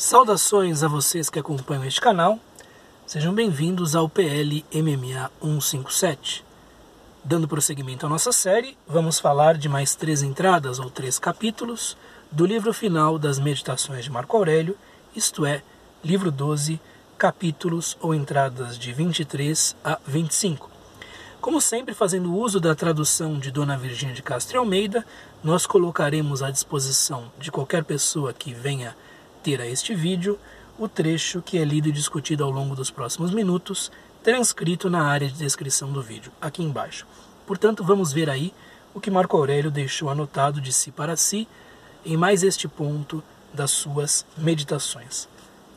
Saudações a vocês que acompanham este canal, sejam bem-vindos ao PL MMA 157. Dando prosseguimento à nossa série, vamos falar de mais 3 entradas ou 3 capítulos do livro final das Meditações de Marco Aurélio, isto é, livro 12, capítulos ou entradas de 23 a 25. Como sempre, fazendo uso da tradução de Dona Virgínia de Castro e Almeida, nós colocaremos à disposição de qualquer pessoa que venha ter a este vídeo o trecho que é lido e discutido ao longo dos próximos minutos, transcrito na área de descrição do vídeo, aqui embaixo. Portanto, vamos ver aí o que Marco Aurélio deixou anotado de si para si em mais este ponto das suas meditações.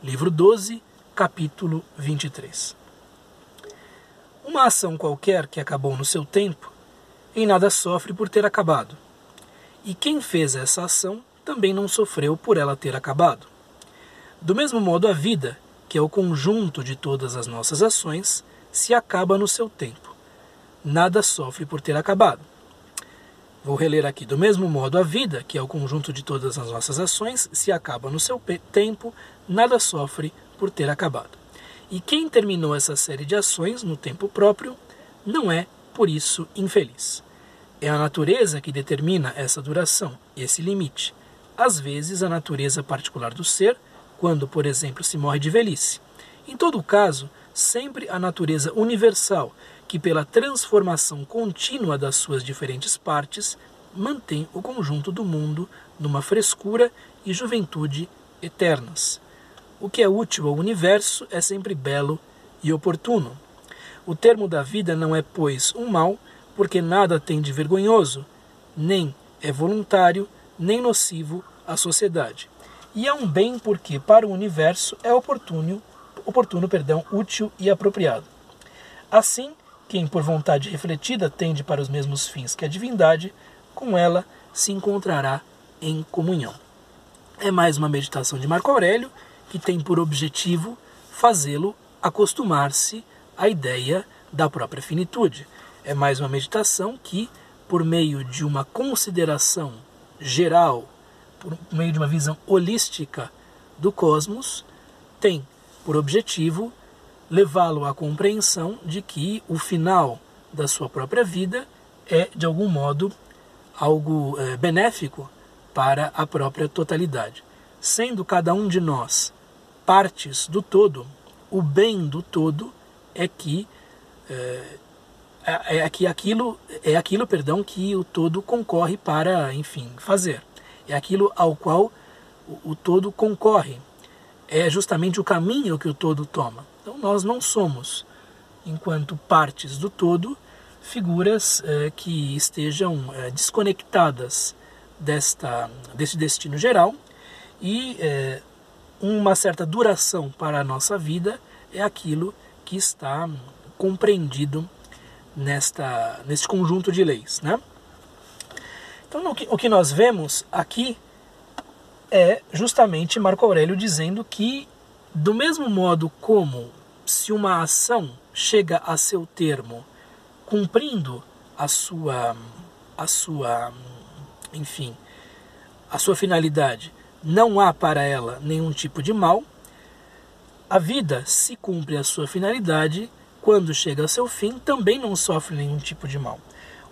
Livro 12, capítulo 23. Uma ação qualquer que acabou no seu tempo, em nada sofre por ter acabado. E quem fez essa ação também não sofreu por ela ter acabado. Do mesmo modo, a vida, que é o conjunto de todas as nossas ações, se acaba no seu tempo. Nada sofre por ter acabado. Vou reler aqui. Do mesmo modo, a vida, que é o conjunto de todas as nossas ações, se acaba no seu tempo, nada sofre por ter acabado. E quem terminou essa série de ações no tempo próprio, não é, por isso, infeliz. É a natureza que determina essa duração, esse limite. Às vezes, a natureza particular do ser, quando, por exemplo, se morre de velhice. Em todo caso, sempre a natureza universal, que pela transformação contínua das suas diferentes partes, mantém o conjunto do mundo numa frescura e juventude eternas. O que é útil ao universo é sempre belo e oportuno. O termo da vida não é, pois, um mal, porque nada tem de vergonhoso, nem é voluntário, nem nocivo à sociedade. E é um bem porque, para o universo, é oportuno, útil e apropriado. Assim, quem por vontade refletida tende para os mesmos fins que a divindade, com ela se encontrará em comunhão. É mais uma meditação de Marco Aurélio, que tem por objetivo fazê-lo acostumar-se à ideia da própria finitude. É mais uma meditação que, por meio de uma consideração geral, por meio de uma visão holística do cosmos, tem por objetivo levá-lo à compreensão de que o final da sua própria vida é, de algum modo, algo benéfico para a própria totalidade. Sendo cada um de nós partes do todo, o bem do todo é que aquilo que o todo concorre para, enfim, fazer. É aquilo ao qual o todo concorre. É justamente o caminho que o todo toma. Então nós não somos, enquanto partes do todo, figuras que estejam desconectadas desse destino geral, e uma certa duração para a nossa vida é aquilo que está compreendido neste conjunto de leis, né? Então, o que nós vemos aqui é justamente Marco Aurélio dizendo que, do mesmo modo como se uma ação chega a seu termo cumprindo a sua finalidade, não há para ela nenhum tipo de mal, a vida, se cumpre a sua finalidade, quando chega ao seu fim, também não sofre nenhum tipo de mal.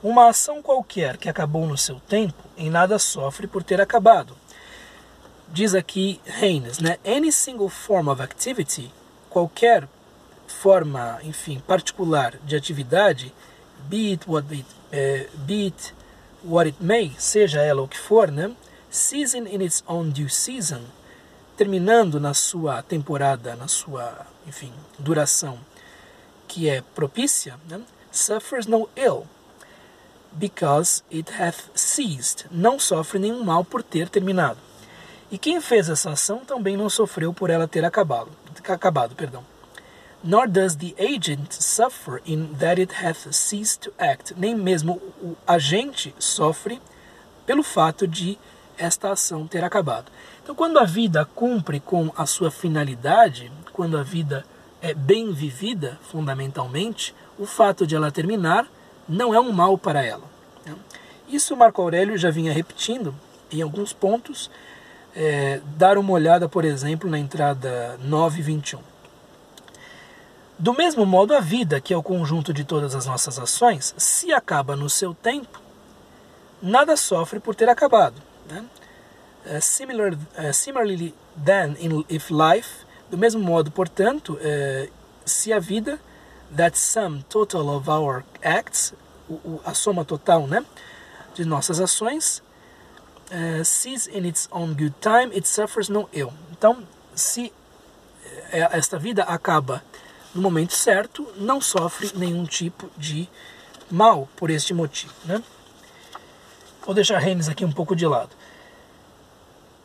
Uma ação qualquer que acabou no seu tempo, em nada sofre por ter acabado. Diz aqui Haynes, né? Any single form of activity, qualquer forma, enfim, particular de atividade, be it what it may, seja ela o que for, né? Ceasing in its own due season, terminando na sua temporada, na sua, enfim, duração que é propícia, né? Suffers no ill, because it hath ceased, não sofre nenhum mal por ter terminado. E quem fez essa ação também não sofreu por ela ter acabado. Nor does the agent suffer in that it hath ceased to act. Nem mesmo o agente sofre pelo fato de esta ação ter acabado. Então, quando a vida cumpre com a sua finalidade, quando a vida é bem vivida, fundamentalmente, o fato de ela terminar não é um mal para ela. Isso Marco Aurélio já vinha repetindo em alguns pontos, dar uma olhada, por exemplo, na entrada 9:21. Do mesmo modo, a vida, que é o conjunto de todas as nossas ações, se acaba no seu tempo, nada sofre por ter acabado. Né? Similarly, then, if life, do mesmo modo, portanto, se a vida, that sum total of our acts, a soma total, né, de nossas ações, sees in its own good time, it suffers no ill. Então, se esta vida acaba no momento certo, não sofre nenhum tipo de mal por este motivo. Né? Vou deixar Haynes aqui um pouco de lado.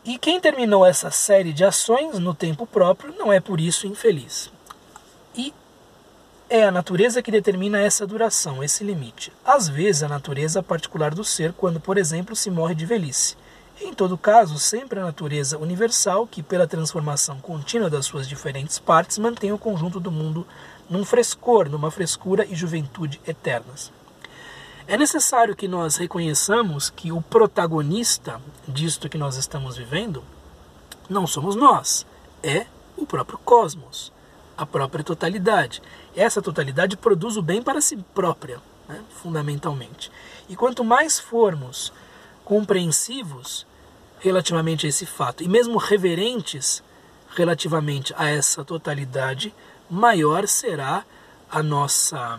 E quem terminou essa série de ações no tempo próprio não é por isso infeliz. E é a natureza que determina essa duração, esse limite. Às vezes a natureza particular do ser, quando, por exemplo, se morre de velhice. Em todo caso, sempre a natureza universal, que pela transformação contínua das suas diferentes partes, mantém o conjunto do mundo num frescor, numa frescura e juventude eternas. É necessário que nós reconheçamos que o protagonista disto que nós estamos vivendo não somos nós, é o próprio cosmos, a própria totalidade. Essa totalidade produz o bem para si própria, né, fundamentalmente. E quanto mais formos compreensivos relativamente a esse fato, e mesmo reverentes relativamente a essa totalidade, maior será a nossa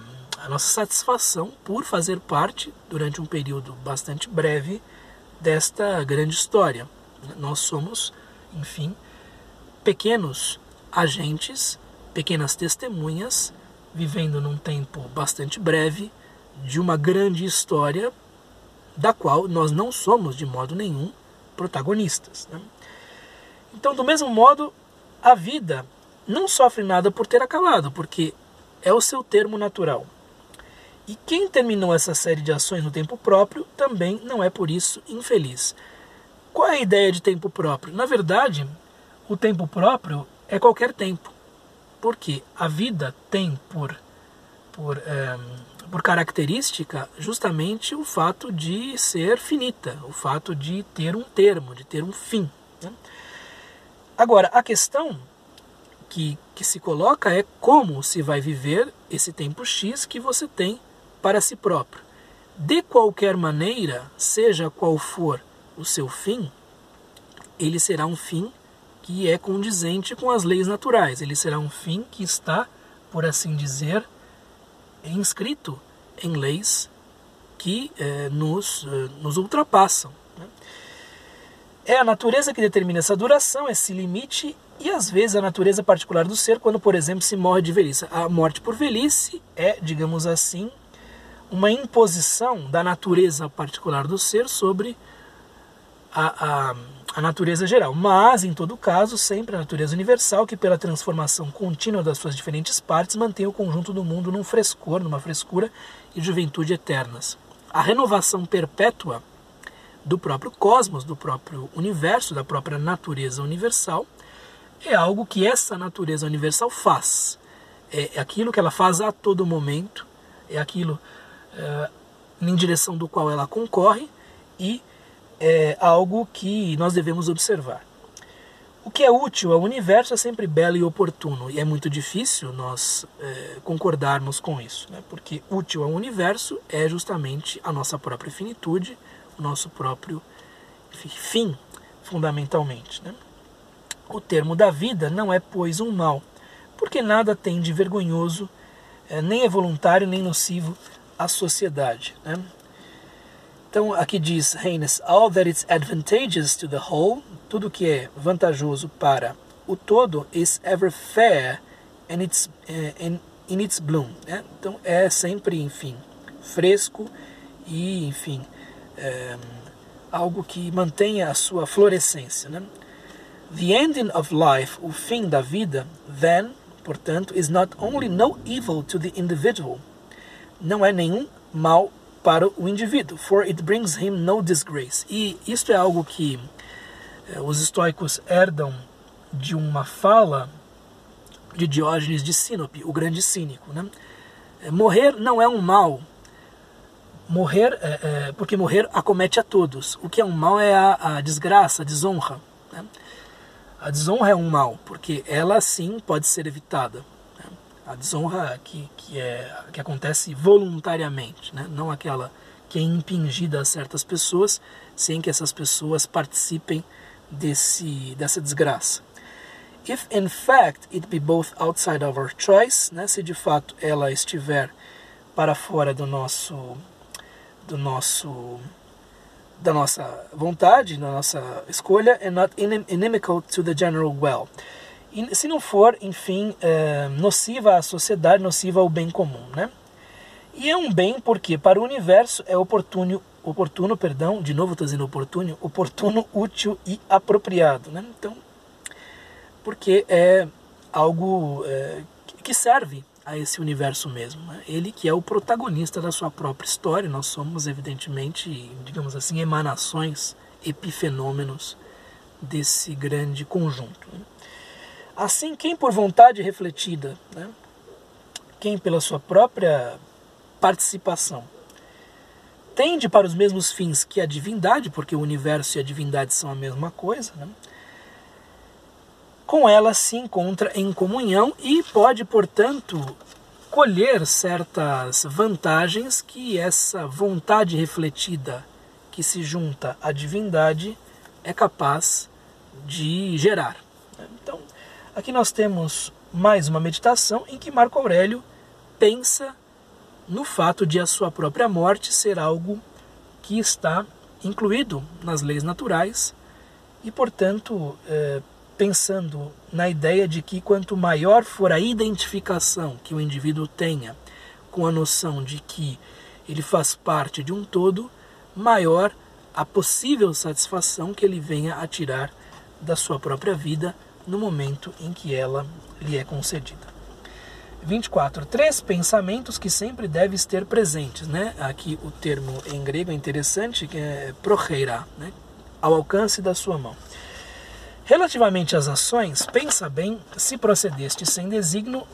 satisfação por fazer parte, durante um período bastante breve, desta grande história. Nós somos, enfim, pequenos agentes, pequenas testemunhas, vivendo num tempo bastante breve, de uma grande história, da qual nós não somos, de modo nenhum, protagonistas. Né? Então, do mesmo modo, a vida não sofre nada por ter acabado, porque é o seu termo natural. E quem terminou essa série de ações no tempo próprio também não é por isso infeliz. Qual é a ideia de tempo próprio? Na verdade, o tempo próprio é qualquer tempo, porque a vida tem por característica justamente o fato de ser finita, o fato de ter um termo, de ter um fim. Né? Agora, a questão que se coloca é como se vai viver esse tempo X que você tem para si próprio. De qualquer maneira, seja qual for o seu fim, ele será um fim que é condizente com as leis naturais. Ele será um fim que está, por assim dizer, inscrito em leis que nos ultrapassam. Né? É a natureza que determina essa duração, esse limite, e às vezes a natureza particular do ser, quando, por exemplo, se morre de velhice. A morte por velhice é, digamos assim, uma imposição da natureza particular do ser sobre a natureza geral. Mas, em todo caso, sempre a natureza universal, que pela transformação contínua das suas diferentes partes, mantém o conjunto do mundo num frescor, numa frescura e juventude eternas. A renovação perpétua do próprio cosmos, do próprio universo, da própria natureza universal, é algo que essa natureza universal faz. É aquilo que ela faz a todo momento, é aquilo em direção do qual ela concorre, e é algo que nós devemos observar. O que é útil ao universo é sempre belo e oportuno, e é muito difícil nós concordarmos com isso, né? Porque útil ao universo é justamente a nossa própria finitude, o nosso próprio fim, fundamentalmente. Né? O termo da vida não é, pois, um mal, porque nada tem de vergonhoso, nem é voluntário, nem nocivo à sociedade. Né? Então, aqui diz Haynes, all that is advantageous to the whole, tudo que é vantajoso para o todo, is ever fair in its bloom. Né? Então, é sempre, enfim, fresco e, enfim, algo que mantenha a sua florescência. Né? The ending of life, o fim da vida, then, portanto, is not only no evil to the individual, não é nenhum mal para o indivíduo, for it brings him no disgrace. E isto é algo que os estoicos herdam de uma fala de Diógenes de Sinope, o grande cínico. Né? Morrer não é um mal, porque morrer acomete a todos. O que é um mal é a desgraça, a desonra. né? A desonra é um mal, porque ela sim pode ser evitada, né? A desonra que acontece voluntariamente, né? Não aquela que é impingida a certas pessoas, sem que essas pessoas participem dessa desgraça. If in fact it be both outside of our choice, né? Se de fato ela estiver para fora da nossa vontade, da nossa escolha, and not inimical to the general well. E se não for, enfim, nociva à sociedade, nociva ao bem comum, né? E é um bem porque para o universo é oportuno, de novo estou dizendo oportuno, útil e apropriado, né? Então, porque é algo que serve a esse universo mesmo, né? Ele que é o protagonista da sua própria história. Nós somos, evidentemente, digamos assim, emanações, epifenômenos desse grande conjunto, né? Assim, quem por vontade refletida, né? Quem pela sua própria participação tende para os mesmos fins que a divindade, porque o universo e a divindade são a mesma coisa, né? Com ela se encontra em comunhão e pode, portanto, colher certas vantagens que essa vontade refletida que se junta à divindade é capaz de gerar. Então, aqui nós temos mais uma meditação em que Marco Aurélio pensa no fato de a sua própria morte ser algo que está incluído nas leis naturais e, portanto, pensando na ideia de que quanto maior for a identificação que o indivíduo tenha com a noção de que ele faz parte de um todo, maior a possível satisfação que ele venha a tirar da sua própria vida no momento em que ela lhe é concedida. 24. 3 pensamentos que sempre devem ter presentes, né? Aqui o termo em grego é interessante, que é procheira, né? Ao alcance da sua mão. Relativamente às ações, pensa bem se procedeste sem desígnio,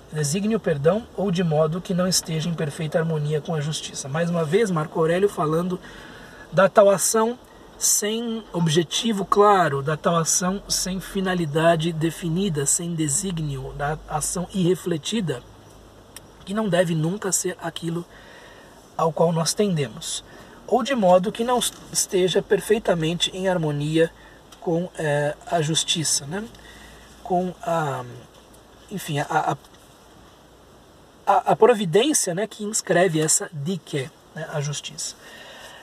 ou de modo que não esteja em perfeita harmonia com a justiça. Mais uma vez, Marco Aurélio falando da tal ação sem objetivo claro, da tal ação sem finalidade definida, sem desígnio, da ação irrefletida, que não deve nunca ser aquilo ao qual nós tendemos, ou de modo que não esteja perfeitamente em harmonia com a justiça, né? Com enfim, a providência, né, que inscreve essa dike, né, a justiça.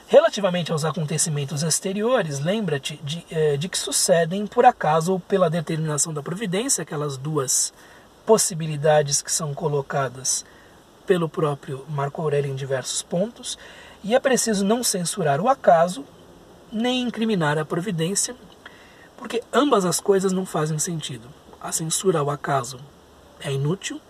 Relativamente aos acontecimentos exteriores, lembra-te de que sucedem por acaso ou pela determinação da providência, aquelas duas possibilidades que são colocadas pelo próprio Marco Aurélio em diversos pontos, e é preciso não censurar o acaso, nem incriminar a providência, porque ambas as coisas não fazem sentido. A censura ao acaso é inútil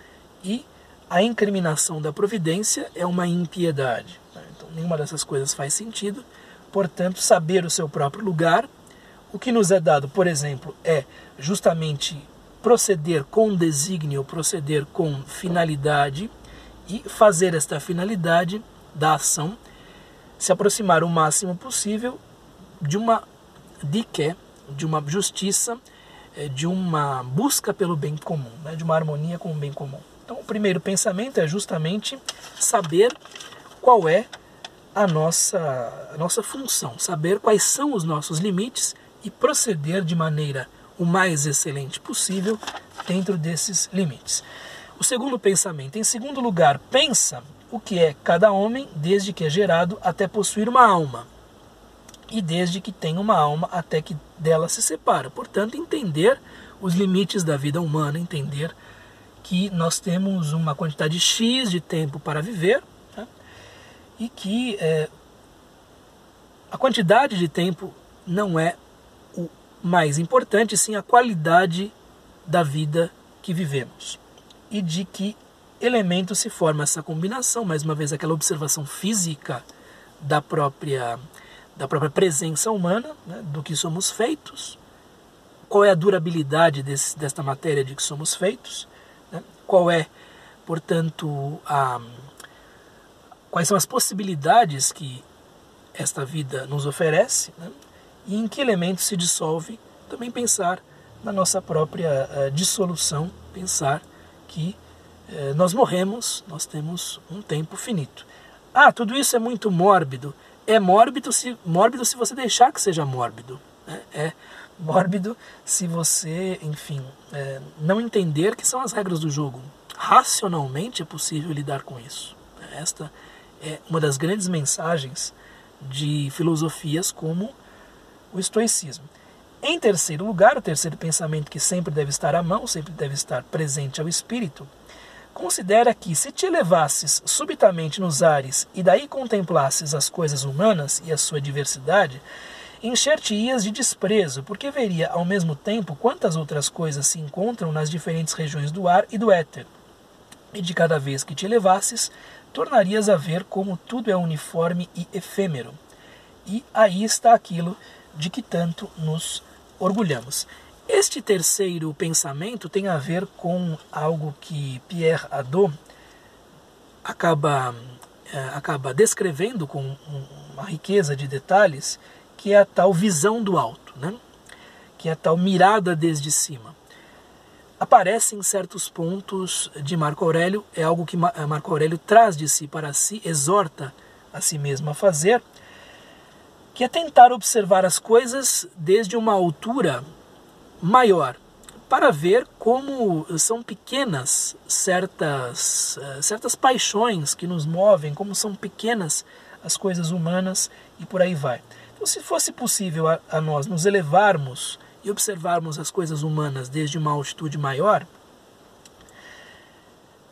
e a incriminação da providência é uma impiedade. Então, nenhuma dessas coisas faz sentido. Portanto, saber o seu próprio lugar, o que nos é dado, por exemplo, é justamente proceder com desígnio, proceder com finalidade e fazer esta finalidade da ação se aproximar o máximo possível de uma dike, de uma justiça, de uma busca pelo bem comum, né, de uma harmonia com o bem comum. Então, o primeiro pensamento é justamente saber qual é a nossa função, saber quais são os nossos limites e proceder de maneira o mais excelente possível dentro desses limites. O segundo pensamento, em segundo lugar, pensa o que é cada homem desde que é gerado até possuir uma alma e desde que tem uma alma até que dela se separa. Portanto, entender os limites da vida humana, entender que nós temos uma quantidade X de tempo para viver, né? E que a quantidade de tempo não é o mais importante, sim a qualidade da vida que vivemos. E de que elemento se forma essa combinação, mais uma vez aquela observação física da própria presença humana, né, do que somos feitos, qual é a durabilidade desta matéria de que somos feitos, né, qual é, portanto, quais são as possibilidades que esta vida nos oferece, né, e em que elemento se dissolve também pensar na nossa própria dissolução, pensar que nós morremos, nós temos um tempo finito. Tudo isso é muito mórbido. É mórbido se você deixar que seja mórbido. Né? É mórbido se você, enfim, não entender que são as regras do jogo. Racionalmente é possível lidar com isso. Esta é uma das grandes mensagens de filosofias como o estoicismo. Em terceiro lugar, o terceiro pensamento que sempre deve estar à mão, sempre deve estar presente ao espírito, considera que se te elevasses subitamente nos ares e daí contemplasses as coisas humanas e a sua diversidade, encher-te-ias de desprezo, porque veria ao mesmo tempo quantas outras coisas se encontram nas diferentes regiões do ar e do éter. E de cada vez que te elevasses, tornarias a ver como tudo é uniforme e efêmero. E aí está aquilo de que tanto nos orgulhamos. Este terceiro pensamento tem a ver com algo que Pierre Hadot acaba descrevendo com uma riqueza de detalhes, que é a tal visão do alto, né? Que é a tal mirada desde cima. Aparece em certos pontos de Marco Aurélio, é algo que Marco Aurélio traz de si para si, exorta a si mesmo a fazer, que é tentar observar as coisas desde uma altura maior, para ver como são pequenas certas paixões que nos movem, como são pequenas as coisas humanas e por aí vai. Então, se fosse possível a nós nos elevarmos e observarmos as coisas humanas desde uma altitude maior,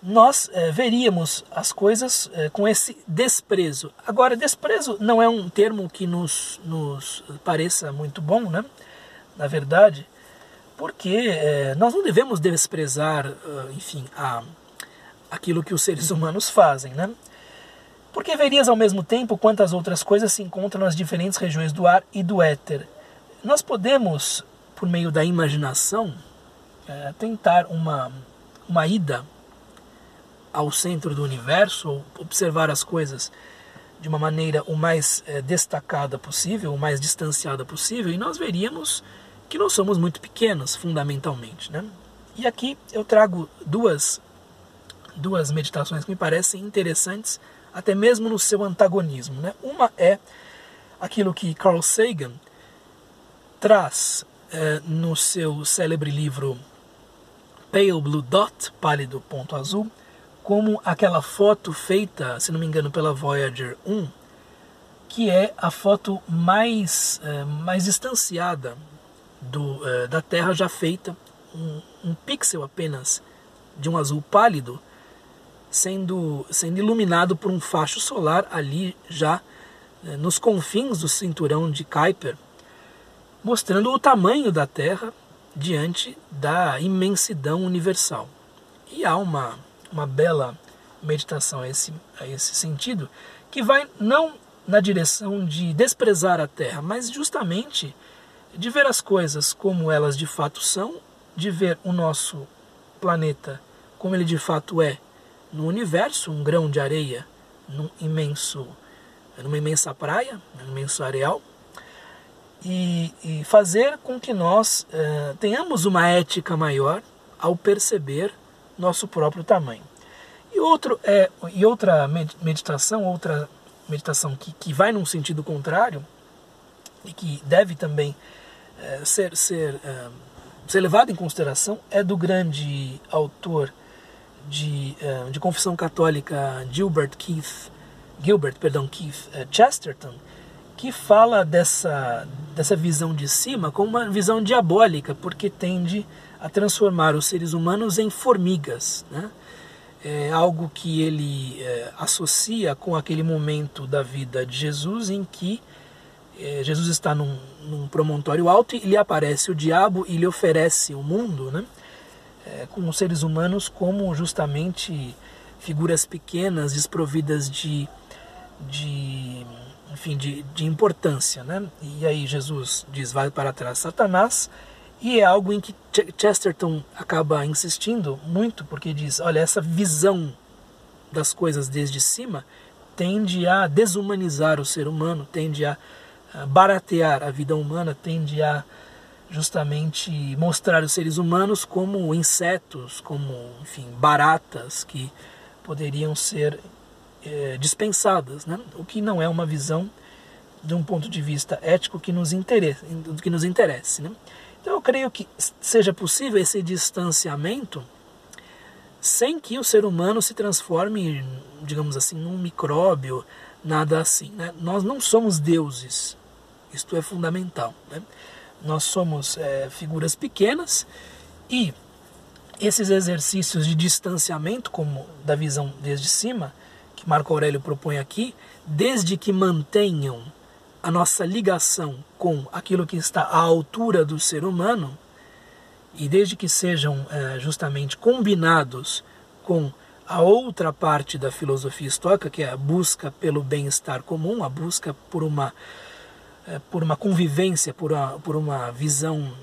nós veríamos as coisas com esse desprezo. Agora, desprezo não é um termo que nos pareça muito bom, né? Na verdade, porque nós não devemos desprezar, enfim, aquilo que os seres humanos fazem, né? Porque verias ao mesmo tempo quantas outras coisas se encontram nas diferentes regiões do ar e do éter. Nós podemos, por meio da imaginação, tentar uma ida ao centro do universo, ou observar as coisas de uma maneira o mais destacada possível, o mais distanciada possível, e nós veríamos que nós somos muito pequenos, fundamentalmente, né? E aqui eu trago duas meditações que me parecem interessantes, até mesmo no seu antagonismo, né? Uma é aquilo que Carl Sagan traz no seu célebre livro Pale Blue Dot, Pálido Ponto Azul, como aquela foto feita, se não me engano, pela Voyager 1, que é a foto mais distanciada da Terra já feita, um pixel apenas de um azul pálido, sendo iluminado por um facho solar ali já nos confins do cinturão de Kuiper, mostrando o tamanho da Terra diante da imensidão universal. E há uma bela meditação a esse sentido, que vai não na direção de desprezar a Terra, mas justamente de ver as coisas como elas de fato são, de ver o nosso planeta como ele de fato é no universo, um grão de areia numa imensa praia, num imenso areal, e fazer com que nós tenhamos uma ética maior ao perceber nosso próprio tamanho. E outra meditação que vai num sentido contrário e que deve também ser levado em consideração é do grande autor de confissão católica Gilbert Keith Chesterton, que fala dessa visão de cima como uma visão diabólica, porque tende a transformar os seres humanos em formigas, né? É algo que ele associa com aquele momento da vida de Jesus em que Jesus está num promontório alto e lhe aparece o diabo e lhe oferece o mundo, né? Com os seres humanos como justamente figuras pequenas, desprovidas de importância, né? E aí Jesus diz: vai para trás, Satanás. E é algo em que Chesterton acaba insistindo muito, porque diz: olha, essa visão das coisas desde cima tende a desumanizar o ser humano, tende a baratear a vida humana, tende a justamente mostrar os seres humanos como insetos, como, enfim, baratas que poderiam ser dispensadas, né? O que não é uma visão de um ponto de vista ético que nos interesse, né? Então eu creio que seja possível esse distanciamento sem que o ser humano se transforme, digamos assim, num micróbio, nada assim, né? Nós não somos deuses, isto é fundamental, né? Nós somos figuras pequenas e esses exercícios de distanciamento, como da visão desde cima, que Marco Aurélio propõe aqui, desde que mantenham a nossa ligação com aquilo que está à altura do ser humano, e desde que sejam justamente combinados com a outra parte da filosofia estoica, que é a busca pelo bem-estar comum, a busca por uma convivência, por uma visão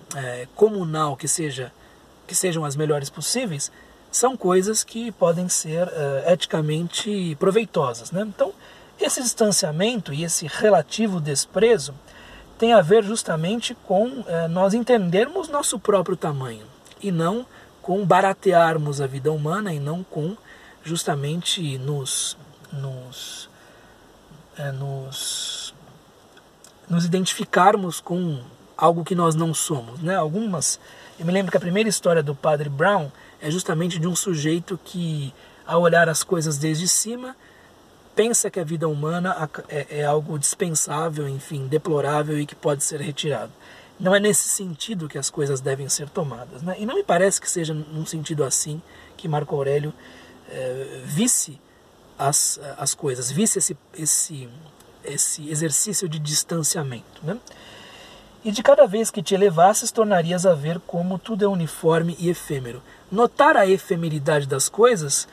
comunal que sejam as melhores possíveis, são coisas que podem ser eticamente proveitosas, né? Então, esse distanciamento e esse relativo desprezo tem a ver justamente com nós entendermos nosso próprio tamanho e não com baratearmos a vida humana e não com justamente nos identificarmos com algo que nós não somos, né? Eu me lembro que a primeira história do Padre Brown é justamente de um sujeito que, ao olhar as coisas desde cima, pensa que a vida humana é algo dispensável, enfim, deplorável e que pode ser retirado. Não é nesse sentido que as coisas devem ser tomadas, né? E não me parece que seja num sentido assim que Marco Aurélio visse as coisas, visse esse exercício de distanciamento, né? E de cada vez que te elevasses, tornarias a ver como tudo é uniforme e efêmero. Notar a efemeridade das coisas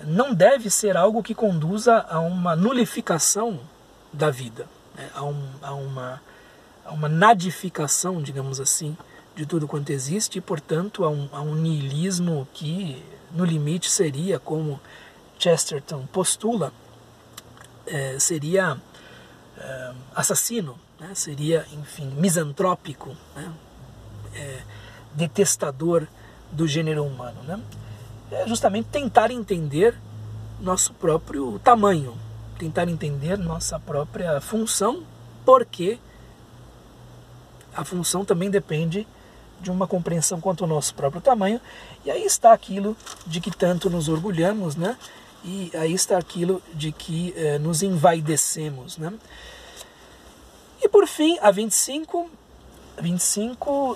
não deve ser algo que conduza a uma nulificação da vida, né? a uma nadificação, digamos assim, de tudo quanto existe, e, portanto, a um niilismo que, no limite, seria, como Chesterton postula, seria assassino, né? Seria, enfim, misantrópico, né? Detestador do gênero humano, né? É justamente tentar entender nosso próprio tamanho, tentar entender nossa própria função, porque a função também depende de uma compreensão quanto ao nosso próprio tamanho, e aí está aquilo de que tanto nos orgulhamos, né? E aí está aquilo de que nos envaidecemos, né? E por fim, a 25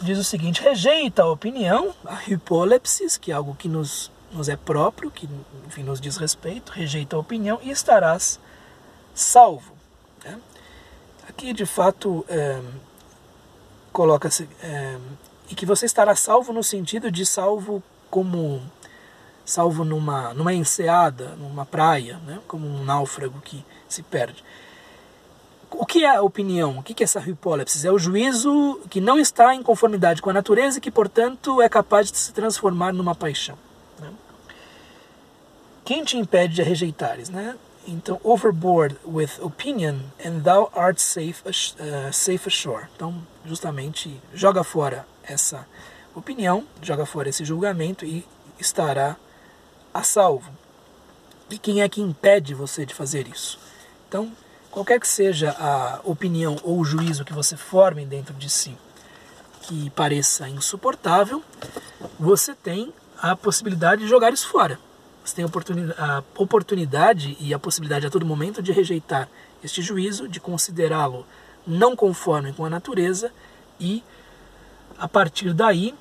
diz o seguinte: rejeita a opinião, a hipólepsis, que é algo que nos é próprio, que, enfim, nos diz respeito, rejeita a opinião e estarás salvo, né? Aqui, de fato, coloca-se e que você estará salvo no sentido de salvo numa enseada, numa praia, né? Como um náufrago que se perde. O que é a opinião? O que é essa hipólepsis? É o juízo que não está em conformidade com a natureza e que, portanto, é capaz de se transformar numa paixão, né? Quem te impede de a rejeitares, né? Então, overboard with opinion and thou art safe ashore. Então, justamente, joga fora essa opinião, joga fora esse julgamento e estará a salvo. E quem é que impede você de fazer isso? Então, qualquer que seja a opinião ou o juízo que você forme dentro de si, que pareça insuportável, você tem a possibilidade de jogar isso fora. Você tem a oportunidade e a possibilidade a todo momento de rejeitar este juízo, de considerá-lo não conforme com a natureza e, a partir daí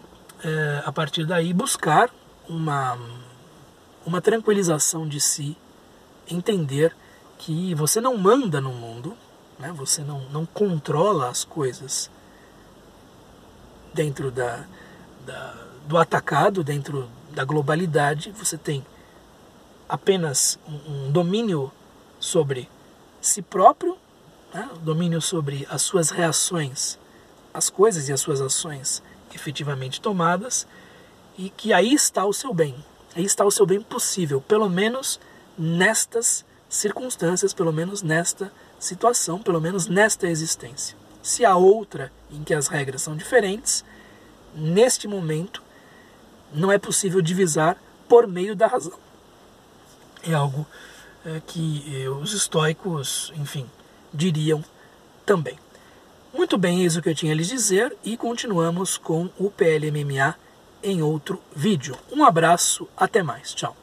buscar uma tranquilização de si, entender que você não manda no mundo, né? Você não controla as coisas dentro do atacado, dentro da globalidade. Você tem apenas um domínio sobre si próprio, né? Domínio sobre as suas reações às coisas e as suas ações efetivamente tomadas, e que aí está o seu bem. Aí está o seu bem possível, pelo menos nestas circunstâncias, pelo menos nesta situação, pelo menos nesta existência. Se há outra em que as regras são diferentes, neste momento não é possível divisar por meio da razão. É algo que os estoicos, enfim, diriam também. Muito bem, eis o que eu tinha a lhes dizer e continuamos com o PL MMA em outro vídeo. Um abraço, até mais, tchau.